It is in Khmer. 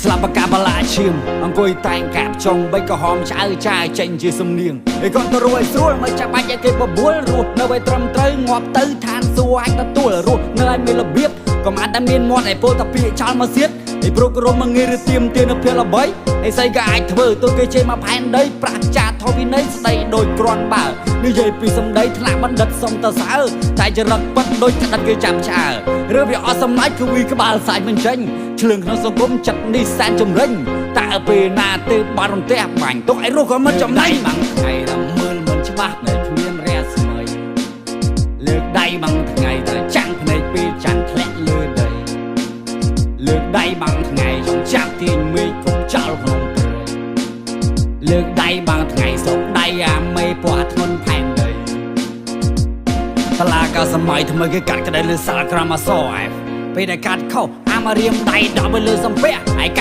ស្លាប់បកាបលាឈាមអង្គុយតែងកាប់ចុងបីក៏ហមឆ្អើចាយចេញជាសំនៀងឯគាត់ទៅរួចស្រួលមិនចាំបាច់ឲ្យគេបបួលរស់នៅឲ្យត្រឹមត្រូវងាប់ទៅឋានសួគ៌អាចទទួលរស់នៅឲ្យមានរបៀបកុំអាចតែមានមាត់ឲ្យពោលតាពាកចោលមកសៀតឯព្រោះក៏រមងាយឬទៀមទានៅភាពល្បីឯស្អីក៏អាចធ្វើទោះគេជេរមកផែនដីប្រាក់ចាធវិន័យស្ដីដូចក្រាន់បើនិយាយពីសម្ដីថ្នាក់បណ្ឌិតសុំតសើតែចរិតពិតដូចក្តិតគេចាំឆ្អើឬវាអត់សម្លាច់គឺវាក្បាលសាច់មិនចេញឆ្លងក្នុងសង្គមចិត្តនេះសែនចម្រិញតើពេលណាទៅបាត់រំទះបាញ់ទុកឲ្យរស់ក៏មិនចំណេញបាំងថ្ងៃរមើលមិនច្បាស់នៅគ្មានរាស្មីលើកដៃបាំងថ្ងៃតែចាំងភ្នែកពីច័ន្ទធ្លាក់លើដីលើកដៃបាំងថ្ងៃចង់ចាប់ទាញមេឃគុំចោលក្នុងព្រៃលើកដៃបាំងថ្ងៃសុកដៃអាមេពណ៌ធ្ងន់ផែនដីតឡាកសម័យថ្មីគេកាត់ក្តីលើសាលក្រមអសអែពេលដែលកាត់ខុសអាមករៀមដៃដប់ទៅលើសំពះហើយកាត់